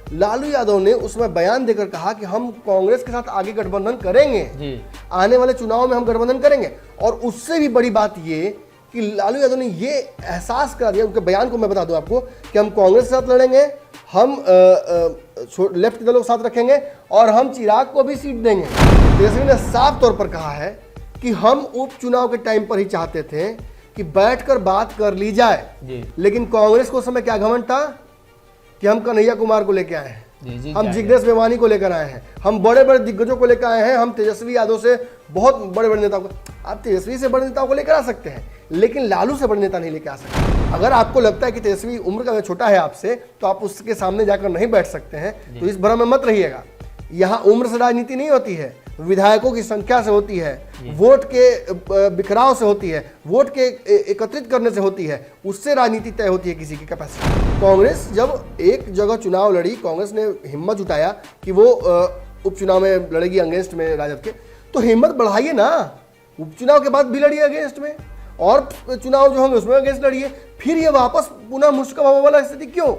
लालू यादव ने उसमें बयान देकर कहा कि हम कांग्रेस के साथ आगे गठबंधन करेंगे जी। आने वाले चुनाव में हम गठबंधन करेंगे। और उससे भी बड़ी बात ये कि लालू यादव ने ये एहसास करा दिया, उनके बयान को मैं बता दूं आपको, कि हम कांग्रेस के साथ लड़ेंगे, हम लेफ्ट दलों के साथ रखेंगे और हम चिराग को भी सीट देंगे। तेजस्वी ने साफ तौर पर कहा है कि हम उपचुनाव के टाइम पर ही चाहते थे कि बैठकर बात कर ली जाए जी। लेकिन कांग्रेस को उस समय क्या घमंड था कि हम कन्हैया कुमार को लेकर आए हैं, जी, हम जिग्नेश मेवानी को लेकर आए हैं, हम बड़े बड़े दिग्गजों को लेकर आए हैं, हम तेजस्वी यादव से बहुत बड़े बड़े नेताओं को। आप तेजस्वी से बड़े नेताओं को लेकर आ सकते हैं लेकिन लालू से बड़े नेता नहीं लेकर आ सकते। अगर आपको लगता है कि तेजस्वी उम्र का छोटा है आपसे तो आप उसके सामने जाकर नहीं बैठ सकते हैं, तो इस भ्रम में मत रहिएगा। यहाँ उम्र से राजनीति नहीं होती है, विधायकों की संख्या से होती है, वोट के बिखराव से होती है, वोट के एकत्रित करने से होती है, उससे राजनीति तय होती है किसी की कैपेसिटी। कांग्रेस जब एक जगह चुनाव लड़ी, कांग्रेस ने हिम्मत जुटाया कि वो उपचुनाव में लड़ेगी अगेंस्ट में राजद के, तो हिम्मत बढ़ाइए ना, उपचुनाव के बाद भी लड़िए अगेंस्ट में और चुनाव जो होंगे उसमें अगेंस्ट लड़िए। फिर ये वापस पुनः मुश्किल वाला स्थिति क्यों?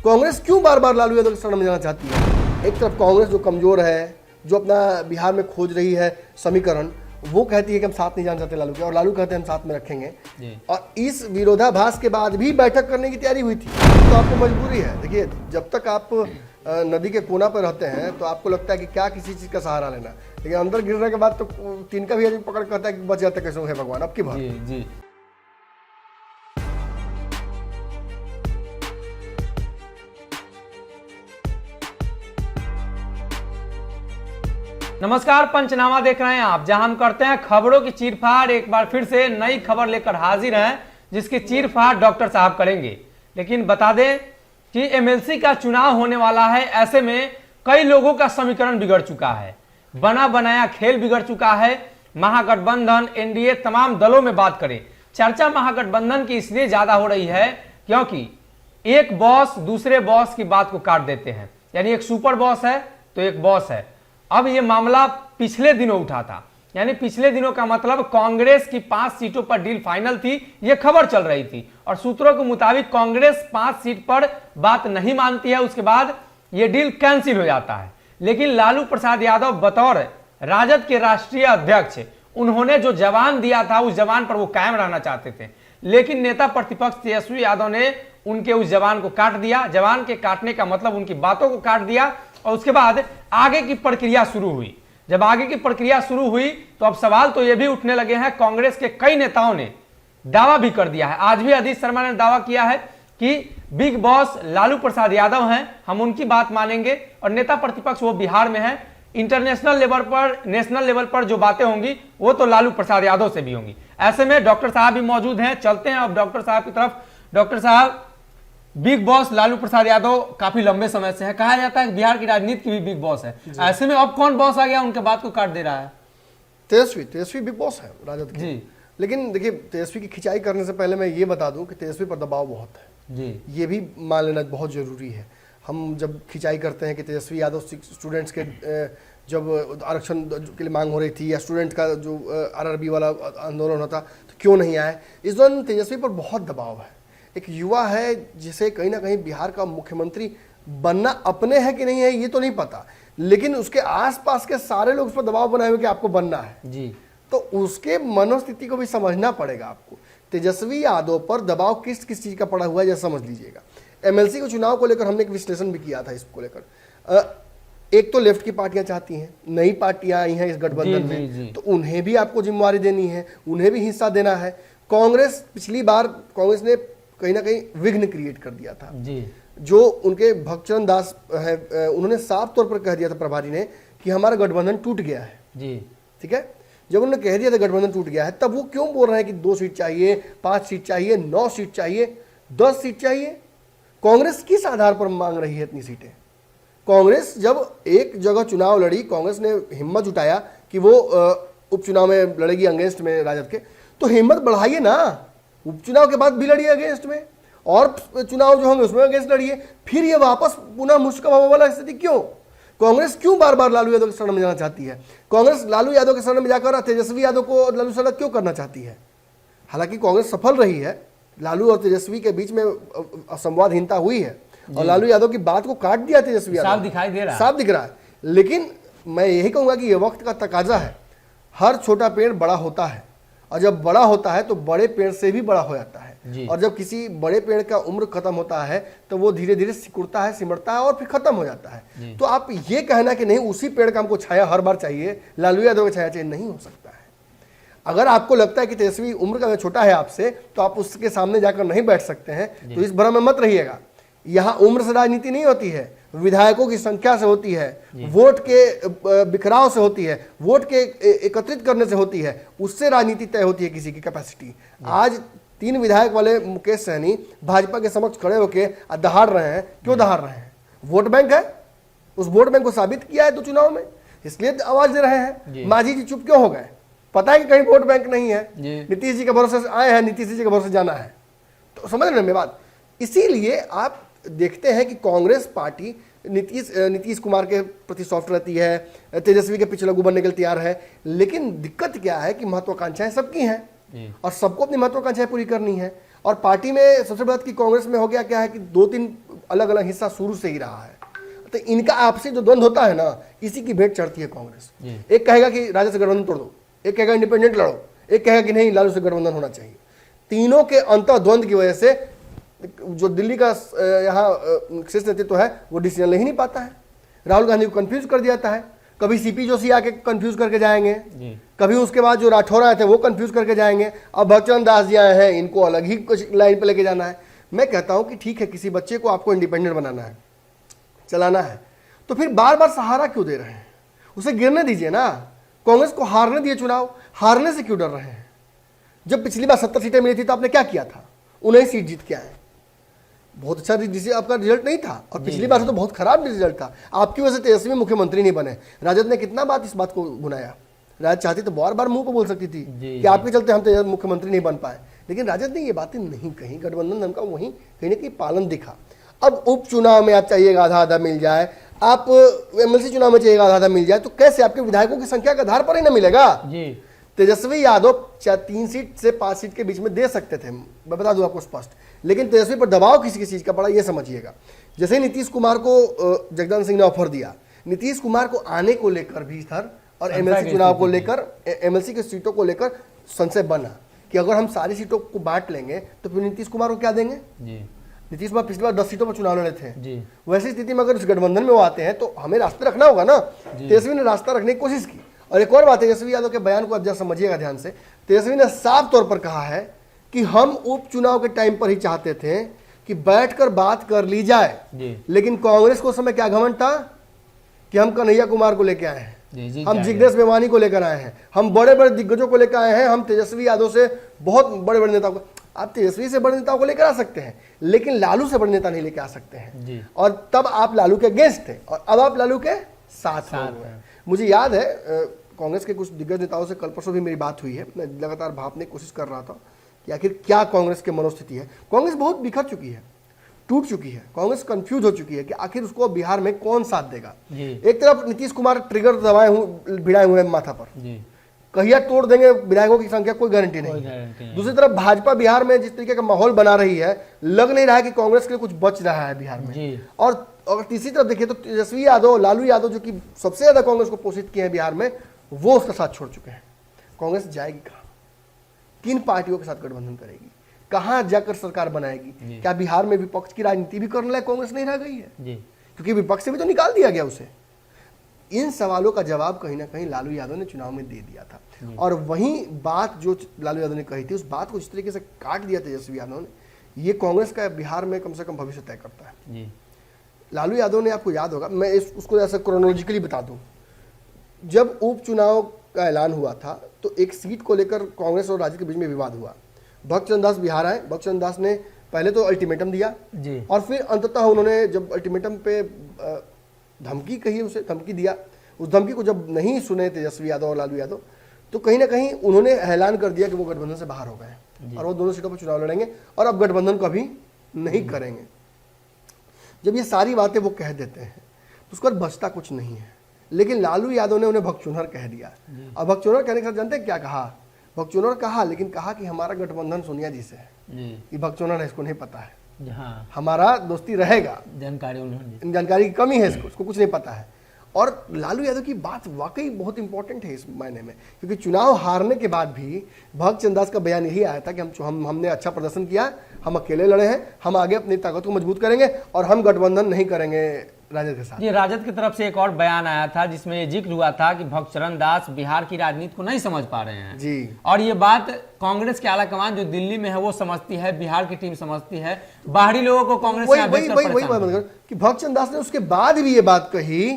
कांग्रेस क्यों बार बार लालू यादव के शरण में जाना चाहती है? एक तरफ कांग्रेस जो कमजोर है, जो अपना बिहार में खोज रही है समीकरण, वो कहती है कि हम साथ नहीं जाना चाहते लालू के, और लालू कहते हैं हम साथ में रखेंगे। और इस विरोधाभास के बाद भी बैठक करने की तैयारी हुई थी। तो आपको मजबूरी है, देखिए जब तक आप नदी के कोना पर रहते हैं तो आपको लगता है कि क्या किसी चीज का सहारा लेना, लेकिन अंदर गिरने के बाद तो तिनका भी आदमी पकड़ कहता है कि बच जाते कैसे है भगवान, अब की बात। जी जी। नमस्कार, पंचनामा देख रहे हैं आप, जहां हम करते हैं खबरों की चीरफाड़। एक बार फिर से नई खबर लेकर हाजिर हैं जिसकी चीरफाड़ डॉक्टर साहब करेंगे। लेकिन बता दें कि एमएलसी का चुनाव होने वाला है, ऐसे में कई लोगों का समीकरण बिगड़ चुका है, बना बनाया खेल बिगड़ चुका है। महागठबंधन, एनडीए, तमाम दलों में बात करें, चर्चा महागठबंधन की इसलिए ज्यादा हो रही है क्योंकि एक बॉस दूसरे बॉस की बात को काट देते हैं, यानी एक सुपर बॉस है तो एक बॉस है। अब ये मामला पिछले दिनों उठा था, यानी पिछले दिनों का मतलब कांग्रेस की 5 सीटों पर डील फाइनल थी, ये खबर चल रही थी और सूत्रों के मुताबिक कांग्रेस 5 सीट पर बात नहीं मानती है, उसके बाद ये डील कैंसिल हो जाता है। लेकिन लालू प्रसाद यादव बतौर राजद के राष्ट्रीय अध्यक्ष, उन्होंने जो जवान दिया था उस जवान पर वो कायम रहना चाहते थे, लेकिन नेता प्रतिपक्ष तेजस्वी यादव ने उनके उस जवान को काट दिया। जवान के काटने का मतलब उनकी बातों को काट दिया और उसके बाद आगे की प्रक्रिया शुरू हुई। जब आगे की प्रक्रिया शुरू हुई तो अब सवाल तो यह भी उठने लगे हैं, कांग्रेस के कई नेताओं ने दावा भी कर दिया है, आज भी अजीत शर्मा ने दावा किया है कि बिग बॉस लालू प्रसाद यादव हैं, हम उनकी बात मानेंगे और नेता प्रतिपक्ष वो बिहार में है। इंटरनेशनल लेवल पर, नेशनल लेवल पर जो बातें होंगी वो तो लालू प्रसाद यादव से भी होंगी। ऐसे में डॉक्टर साहब भी मौजूद हैं, चलते हैं अब डॉक्टर साहब की तरफ। डॉक्टर साहब, बिग बॉस लालू प्रसाद यादव काफी लंबे समय से है, कहा जाता है कि बिहार की राजनीति की भी बिग बॉस है, ऐसे में अब कौन बॉस आ गया उनके बात को काट दे रहा है? तेजस्वी बिग बॉस है राजद की जी। लेकिन देखिए, तेजस्वी की खिंचाई करने से पहले मैं ये बता दूं कि तेजस्वी पर दबाव बहुत है जी, ये भी मान लेना बहुत जरूरी है। हम जब खिंचाई करते हैं कि तेजस्वी यादव स्टूडेंट्स के जब आरक्षण के लिए मांग हो रही थी या स्टूडेंट का जो आरआरबी वाला आंदोलन होता तो क्यों नहीं आए, इस दौरान तेजस्वी पर बहुत दबाव है। एक युवा है जिसे कहीं ना कहीं बिहार का मुख्यमंत्री बनना अपने है कि नहीं है ये तो नहीं पता, लेकिन उसके आसपास के सारे लोग उस पर दबाव बनाए हुए कि आपको बनना है जी, तो उसके मनोस्थिति को भी समझना पड़ेगा आपको। तेजस्वी यादव पर दबाव किस किस चीज का पड़ा हुआ है जैसा समझ लीजिएगा। एमएलसी के चुनाव को लेकर हमने एक विश्लेषण भी किया था इसको लेकर। एक तो लेफ्ट की पार्टियां चाहती हैं, नई पार्टियां आई हैं इस गठबंधन में, तो उन्हें भी आपको जिम्मेवारी देनी है, उन्हें भी हिस्सा देना है। कांग्रेस, पिछली बार कांग्रेस ने कहीं ना कहीं विघ्न क्रिएट कर दिया था जी। जो उनके भक्तचरण दास है, उन्होंने साफ तौर पर कह दिया था प्रभारी ने कि हमारा गठबंधन टूट गया है जी, ठीक है। जब उन्होंने कह दिया था गठबंधन टूट गया है, तब वो क्यों बोल रहे हैं कि 2 सीट चाहिए, 5 सीट चाहिए, 9 सीट चाहिए, 10 सीट चाहिए? कांग्रेस किस आधार पर मांग रही है इतनी सीटें? कांग्रेस जब एक जगह चुनाव लड़ी, कांग्रेस ने हिम्मत जुटाया कि वो उपचुनाव में लड़ेगी अगेंस्ट में राजद के, तो हिम्मत बढ़ाइए ना, उपचुनाव के बाद भी लड़िए अगेंस्ट में और चुनाव जो होंगे उसमें अगेंस्ट लड़िए। फिर ये वापस पुनः मुश्किल वाला स्थिति क्यों? कांग्रेस क्यों बार बार लालू यादव के शरण में जाना चाहती है? कांग्रेस लालू यादव के शरण में जाकर तेजस्वी यादव को लालू शरण क्यों करना चाहती है? हालांकि कांग्रेस सफल रही है, लालू और तेजस्वी के बीच में संवादहीनता हुई है और लालू यादव की बात को काट दिया तेजस्वी यादव, साफ दिखाई दे रहा है, साफ दिख रहा है। लेकिन मैं यही कहूंगा कि ये वक्त का तकाजा है, हर छोटा पेड़ बड़ा होता है, और जब बड़ा होता है तो बड़े पेड़ से भी बड़ा हो जाता है, और जब किसी बड़े पेड़ का उम्र खत्म होता है तो वो धीरे धीरे सिकुड़ता है, सिमटता है और फिर खत्म हो जाता है। तो आप ये कहना कि नहीं उसी पेड़ का हमको छाया हर बार चाहिए, लालू यादव का छाया चाहिए, नहीं हो सकता है। अगर आपको लगता है कि तेजस्वी उम्र का छोटा है आपसे, तो आप उसके सामने जाकर नहीं बैठ सकते हैं, तो इस भ्रम में मत रहिएगा। यहाँ उम्र से राजनीति नहीं होती है, विधायकों की संख्या से होती है, वोट के बिखराव से होती है, वोट के एकत्रित करने से होती है, उससे राजनीति तय होती है किसी की कैपेसिटी। आज 3 विधायक वाले मुकेश सहनी भाजपा के समक्ष खड़े होकर दहाड़ रहे हैं। क्यों दहाड़ रहे हैं? वोट बैंक है, उस वोट बैंक को साबित किया है 2 चुनाव में, इसलिए आवाज दे रहे हैं। मांझी जी चुप क्यों हो गए? पता है कि कहीं वोट बैंक नहीं है, नीतीश जी के भरोसे आए हैं, नीतीश जी के भरोसे जाना है। तो समझ रहे हैं बात? इसीलिए आप देखते हैं कि कांग्रेस पार्टी नीतीश कुमार के प्रति सॉफ्ट रहती है, तेजस्वी के पीछे लघु बनने के लिए तैयार है। लेकिन दिक्कत क्या है कि महत्वाकांक्षाएं सबकी हैं और सबको अपनी महत्वाकांक्षाएं पूरी करनी है। और पार्टी में सबसे बड़ा कि कांग्रेस में हो गया क्या है कि 2-3 अलग अलग हिस्सा शुरू से ही रहा है। तो इनका आपसी जो द्वंद्व होता है ना, इसी की भेंट चढ़ती है कांग्रेस। एक कहेगा कि राजद से गठबंधन तोड़ दो, एक कहेगा इंडिपेंडेंट लड़ो, एक कहेगा कि नहीं लालू से गठबंधन होना चाहिए। तीनों के अंतर द्वंद्व की वजह से जो दिल्ली का यहाँ शीर्ष नेतृत्व है वो डिसीजन ले ही नहीं पाता है। राहुल गांधी को कंफ्यूज कर दिया है, कभी सीपी जोशी आके कंफ्यूज करके जाएंगे, कभी उसके बाद जो राठौर आए थे वो कंफ्यूज करके जाएंगे, अब भगचंद दास जी आए हैं, इनको अलग ही कुछ लाइन पे लेके जाना है। मैं कहता हूं कि ठीक है, किसी बच्चे को आपको इंडिपेंडेंट बनाना है, चलाना है, तो फिर बार बार सहारा क्यों दे रहे हैं? उसे गिरने दीजिए ना। कांग्रेस को हारने दिए चुनाव, हारने से क्यों डर रहे हैं? जब पिछली बार 70 सीटें मिली थी तो आपने क्या किया था? 19 सीट जीत के आए, बहुत अच्छा आपका रिजल्ट नहीं था, और पिछली बार से तो बहुत खराब रिजल्ट था। आपकी वजह से तेजस्वी मुख्यमंत्री नहीं बने। राजद ने कितना बात इस बात को बुनाया, राजद चाहती तो बार बार मुंह को बोल सकती थी कि आपके चलते हम तेजस्वी मुख्यमंत्री नहीं बन पाए, लेकिन राजद ने ये बातें नहीं कही। गठबंधन नाम का वहीं कहीं ना कहीं पालन दिखा। अब उपचुनाव में आप चाहिएगा आधा आधा मिल जाए, आप एमएलसी चुनाव में चाहिएगा आधा आधा मिल जाए, तो कैसे? आपके विधायकों की संख्या के आधार पर ही ना मिलेगा। तेजस्वी यादव 3 सीट से 5 सीट के बीच में दे सकते थे, मैं बता दूं आपको स्पष्ट, लेकिन तेजस्वी पर दबाव किसी चीज का पड़ा, ये समझिएगा। जैसे नीतीश कुमार को जगदानंद सिंह ने ऑफर दिया, नीतीश कुमार को आने को लेकर भी इधर और एमएलसी चुनाव को लेकर, एमएलसी की सीटों को लेकर संशय बना कि अगर हम सारी सीटों को बांट लेंगे तो फिर नीतीश कुमार को क्या देंगे? नीतीश कुमार पिछली बार 10 सीटों पर चुनाव लड़े थे। वैसी स्थिति में अगर इस गठबंधन में वो आते हैं तो हमें रास्ता रखना होगा ना। तेजस्वी ने रास्ता रखने की कोशिश की। और एक और बात, तेजस्वी यादव के बयान को आप जरा समझिएगा ध्यान से। तेजस्वी ने साफ तौर पर कहा है कि हम उपचुनाव के टाइम पर ही चाहते थे कि बैठकर बात कर ली जाए, लेकिन कांग्रेस को उस समय क्या घमंड था कि हम कन्हैया कुमार को लेकर आए हैं, हम जिग्नेश मेवानी को लेकर आए हैं, हम बड़े बड़े दिग्गजों को लेकर आए हैं, हम तेजस्वी यादव से बहुत बड़े बड़े नेताओं को। आप तेजस्वी से बड़े नेताओं को लेकर आ सकते हैं, लेकिन लालू से बड़े नेता नहीं लेकर आ सकते हैं। और तब आप लालू के अगेंस्ट थे और अब आप लालू के साथ हैं। मुझे याद है कांग्रेस के कुछ दिग्गज नेताओं से कल परसों भी मेरी बात हुई है। मैं लगातार भापने की कोशिश कर रहा था कि आखिर क्या कांग्रेस की मनोस्थिति है। कांग्रेस बहुत बिखर चुकी है, टूट चुकी है, कांग्रेस कंफ्यूज हो चुकी है कि आखिर उसको बिहार में कौन साथ देगा। एक तरफ नीतीश कुमार ट्रिगर दबाए हुए भिड़ाए हुए माथा पर, कहिया तोड़ देंगे विधायकों की संख्या कोई गारंटी नहीं। दूसरी तरफ भाजपा बिहार में जिस तरीके का माहौल बना रही है, लग नहीं रहा है कि कांग्रेस के लिए कुछ बच रहा है बिहार में। और अगर तीसरी तरफ देखिए तो तेजस्वी यादव, लालू यादव जो कि सबसे ज्यादा कांग्रेस को पोषित किए हैं बिहार में, वो उसका साथ छोड़ चुके हैं। कांग्रेस जाएगी कहाँ? किन पार्टियों के साथ गठबंधन करेगी? कहां जाकर सरकार बनाएगी? क्या बिहार में विपक्ष की राजनीति भी करने लायक कांग्रेस नहीं रह गई है? क्योंकि विपक्ष से भी तो निकाल दिया गया उसे। इन सवालों का जवाब कहीं ना कहीं लालू यादव ने चुनाव में दे दिया था। और वही बात जो लालू यादव ने कही थी, उस बात को जिस तरीके से काट दिया तेजस्वी यादव ने, ये कांग्रेस का बिहार में कम से कम भविष्य तय करता है। लालू यादव ने, आपको याद होगा, मैं उसको ऐसा क्रोनोलॉजिकली बता दूं, जब उपचुनाव का ऐलान हुआ था तो एक सीट को लेकर कांग्रेस और राजद के बीच में विवाद हुआ। भक्तचंद दास बिहार आए, भक्तचंद दास ने पहले तो अल्टीमेटम दिया और फिर अंततः उन्होंने जब अल्टीमेटम पे धमकी कही, उसे धमकी दिया, उस धमकी को जब नहीं सुने तेजस्वी यादव और लालू यादव, तो कहीं ना कहीं उन्होंने ऐलान कर दिया कि वो गठबंधन से बाहर हो गए और वो दोनों सीटों पर चुनाव लड़ेंगे और अब गठबंधन कभी नहीं करेंगे। जब ये सारी बातें वो कह देते हैं तो उसके बाद बचता कुछ नहीं है। लेकिन लालू यादव ने उन्हें भगचुनहर कह दिया। और भगचुनहर कहने के साथ जानते हैं क्या कहा? भगचुनहर कहा, लेकिन कहा कि हमारा गठबंधन सोनिया जी से है। ये भगचुनहर है, इसको नहीं पता है। हाँ, हमारा दोस्ती रहेगा, जानकारी की कमी है, इसको कुछ नहीं पता है। और लालू यादव की बात वाकई बहुत इंपॉर्टेंट है इस मायने में, क्योंकि चुनाव हारने के बाद भी भगत चरण दास का बयान यही आया था कि हमने अच्छा प्रदर्शन किया, हम अकेले लड़े हैं, हम आगे अपनी ताकत को मजबूत करेंगे और हम गठबंधन नहीं करेंगे राजद के साथ। ये राजद की तरफ से एक और बयान आया था जिसमें ये जिक्र हुआ था कि भगत चरण दास बिहार की राजनीति को नहीं समझ पा रहे हैं जी, और ये बात कांग्रेस के आलाकमान जो दिल्ली में है वो समझती है, बिहार की टीम समझती है, बाहरी लोगों को कांग्रेस वही कि भगत चरण दास ने उसके बाद भी ये बात कही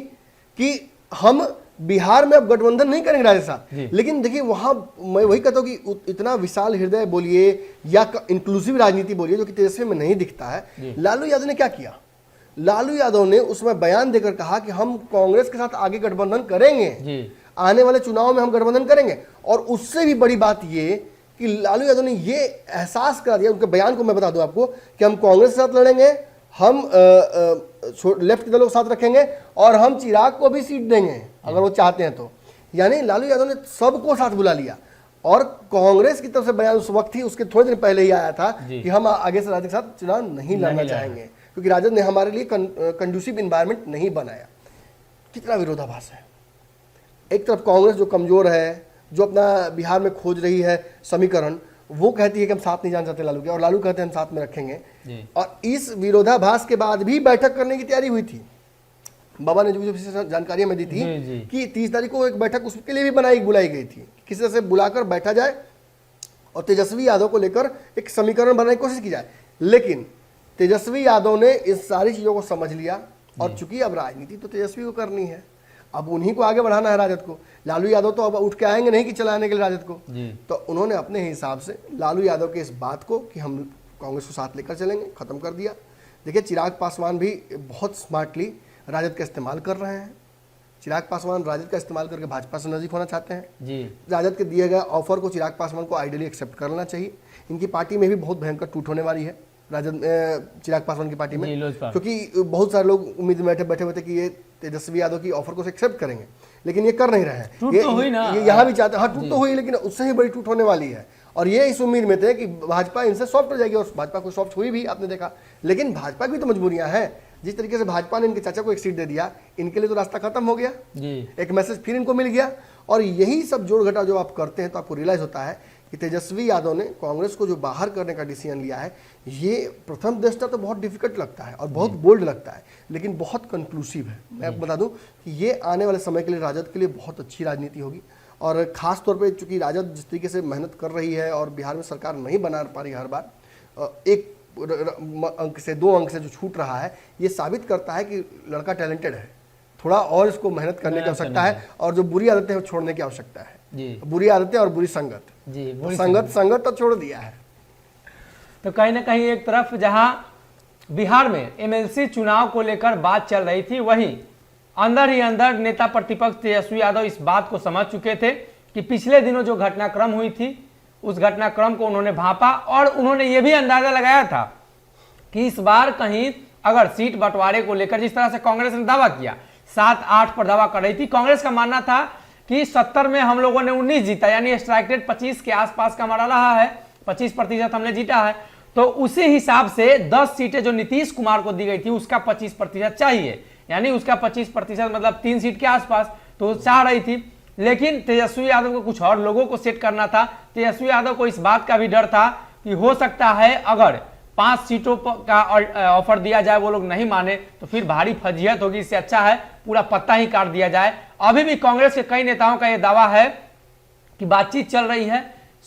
कि हम बिहार में अब गठबंधन नहीं करेंगे राज्य साथ। लेकिन देखिए वहां मैं वही कहता हूं कि इतना विशाल हृदय बोलिए या इंक्लूसिव राजनीति बोलिए जो कि तेजस्वी में नहीं दिखता है। लालू यादव ने क्या किया? लालू यादव ने उसमें बयान देकर कहा कि हम कांग्रेस के साथ आगे गठबंधन करेंगे, आने वाले चुनाव में हम गठबंधन करेंगे। और उससे भी बड़ी बात ये कि लालू यादव ने ये एहसास करा दिया, उनके बयान को मैं बता दूं आपको, कि हम कांग्रेस के साथ लड़ेंगे, हम लेफ्ट दलों के साथ रखेंगे और हम चिराग को भी सीट देंगे अगर वो चाहते हैं तो। यानी लालू यादव ने सबको साथ बुला लिया। और कांग्रेस की तरफ से बयान उस वक्त ही, उसके थोड़े दिन पहले ही आया था कि हम आगे से राजद के साथ चुनाव नहीं लड़ना चाहेंगे, क्योंकि राजद ने हमारे लिए कंडूसिव इन्वायरमेंट नहीं बनाया। कितना विरोधाभास है। एक तरफ कांग्रेस जो कमजोर है, जो अपना बिहार में खोज रही है समीकरण, वो कहती है कि हम साथ नहीं जाना चाहते लालू के, और लालू कहते हैं हम साथ में रखेंगे। और इस विरोधाभास के बाद भी बैठक करने की तैयारी हुई थी। बाबा ने जो जानकारी हमें दी थी कि 30 तारीख को एक बैठक उसके लिए भी बुलाई गई थी, किसी तरह से बुलाकर बैठा जाए और तेजस्वी यादव को लेकर एक समीकरण बनाने की कोशिश की जाए। लेकिन तेजस्वी यादव ने इस सारी चीजों को समझ लिया, और चूंकि अब राजनीति तो तेजस्वी को करनी है, अब उन्हीं को आगे बढ़ाना है राजद को। लालू यादव तो अब उठ के आएंगे नहीं कि चलाने के लिए राजद को। तो उन्होंने अपने हिसाब से लालू यादव के इस बात को कि हम कांग्रेस को साथ लेकर चलेंगे खत्म कर दिया। देखिए चिराग पासवान भी बहुत स्मार्टली राजद का इस्तेमाल कर रहे हैं। चिराग पासवान राजद का इस्तेमाल करके भाजपा से नजीक होना चाहते हैं। राजद के दिए गए ऑफर को चिराग पासवान को आइडियली एक्सेप्ट कर लेना चाहिए। इनकी पार्टी में भी बहुत भयंकर टूट होने वाली है, राजद चिराग पासवान की पार्टी में, क्योंकि बहुत सारे लोग उम्मीद में बैठे हुए थे कि ये तेजस्वी यादव की ऑफर को एक्सेप्ट करेंगे, लेकिन ये कर नहीं रहे हैं। ये यहाँ भी चाहते हैं, हाँ टूट तो हुई, लेकिन उससे ही बड़ी टूट होने वाली है। और ये इस उम्मीद में थे कि भाजपा इनसे सॉफ्ट हो जाएगी, और भाजपा को सॉफ्ट हुई भी, आपने देखा। लेकिन भाजपा की तो मजबूरियां हैं। जिस तरीके से भाजपा ने इनके चाचा को एक सीट दे दिया, इनके लिए तो रास्ता खत्म हो गया, एक मैसेज फिर इनको मिल गया। और यही सब जोड़ घटा जो आप करते हैं तो आपको रियलाइज होता है कि तेजस्वी यादव ने कांग्रेस को जो बाहर करने का डिसीजन लिया है, ये प्रथम दृष्टया तो बहुत डिफिकल्ट लगता है और बहुत बोल्ड लगता है, लेकिन बहुत कंक्लूसिव है। मैं आपको बता दूं कि ये आने वाले समय के लिए राजद के लिए बहुत अच्छी राजनीति होगी। और खास तौर पे चूंकि राजद जिस तरीके से मेहनत कर रही है और बिहार में सरकार नहीं बना पा रही हर बार, एक अंक से 2 अंक से जो छूट रहा है, ये साबित करता है कि लड़का टैलेंटेड है। थोड़ा और इसको मेहनत करने की आवश्यकता है, और जो बुरी आदतें हैं छोड़ने की आवश्यकता है। बुरी आदतें और बुरी संगत, संगत तो छोड़ दिया है। तो कहीं ना कहीं एक तरफ जहां बिहार में एमएलसी चुनाव को लेकर बात चल रही थी, वहीं अंदर ही अंदर नेता प्रतिपक्ष तेजस्वी यादव इस बात को समझ चुके थे कि पिछले दिनों जो घटनाक्रम हुई थी, उस घटनाक्रम को उन्होंने भांपा, और उन्होंने ये भी अंदाजा लगाया था कि इस बार कहीं अगर सीट बंटवारे को लेकर जिस तरह से कांग्रेस ने दावा किया, 7-8 पर दावा कर रही थी, कांग्रेस का मानना था कि 70 में हम लोगों ने 19 जीता, यानी स्ट्राइक रेट 25 के आसपास का हमारा रहा है, 25% हमने जीता है। तो उसी हिसाब से 10 सीटें जो नीतीश कुमार को दी गई थी उसका 25% चाहिए, यानी उसका 25% मतलब 3 सीट के आसपास तो चाह रही थी। लेकिन तेजस्वी यादव को कुछ और लोगों को सेट करना था। तेजस्वी यादव को इस बात का भी डर था कि हो सकता है अगर 5 सीटों का ऑफर दिया जाए, वो लोग नहीं माने तो फिर भारी फजीहत होगी। इससे अच्छा है पूरा पत्ता ही काट दिया जाए। अभी भी कांग्रेस के कई नेताओं का यह दावा है कि बातचीत चल रही है,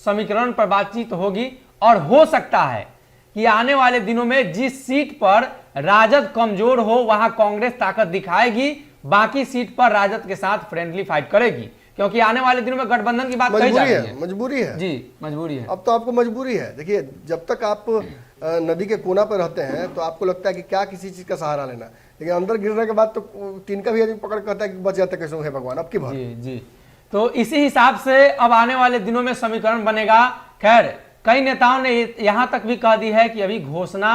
समीकरण पर बातचीत होगी, और हो सकता है कि आने वाले दिनों में जिस सीट पर राजद कमजोर हो वहां कांग्रेस ताकत दिखाएगी, बाकी सीट पर राजद के साथ फ्रेंडली फाइट करेगी, क्योंकि आने वाले दिनों में गठबंधन की बात कही जा रही है। मजबूरी है जी, मजबूरी है। अब तो आपको मजबूरी है। देखिए, जब तक आप नदी के कोना पर रहते हैं तो आपको लगता है कि क्या किसी चीज का सहारा लेना, लेकिन अंदर गिरने के बाद तो तिनका भी आदमी पकड़ कहता है कि बच जाता कैसे है भगवान, अब की बात। जी। तो इसी हिसाब से अब आने वाले दिनों में समीकरण बनेगा। खैर, कई नेताओं ने यहां तक भी कह दी है कि अभी घोषणा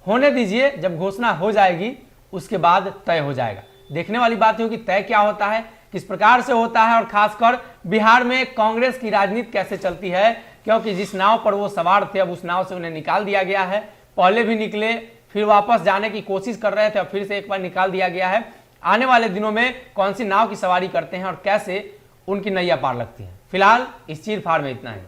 होने दीजिए, जब घोषणा हो जाएगी उसके बाद तय हो जाएगा। देखने वाली बात है कि तय क्या होता है, किस प्रकार से होता है, और खासकर बिहार में कांग्रेस की राजनीति कैसे चलती है, क्योंकि जिस नाव पर वो सवार थे अब उस नाव से उन्हें निकाल दिया गया है। पहले भी निकले, फिर वापस जाने की कोशिश कर रहे थे और फिर से एक बार निकाल दिया गया है। आने वाले दिनों में कौन सी नाव की सवारी करते हैं और कैसे उनकी नैया पार लगती है। फिलहाल इस चीर फाड़ में इतना है।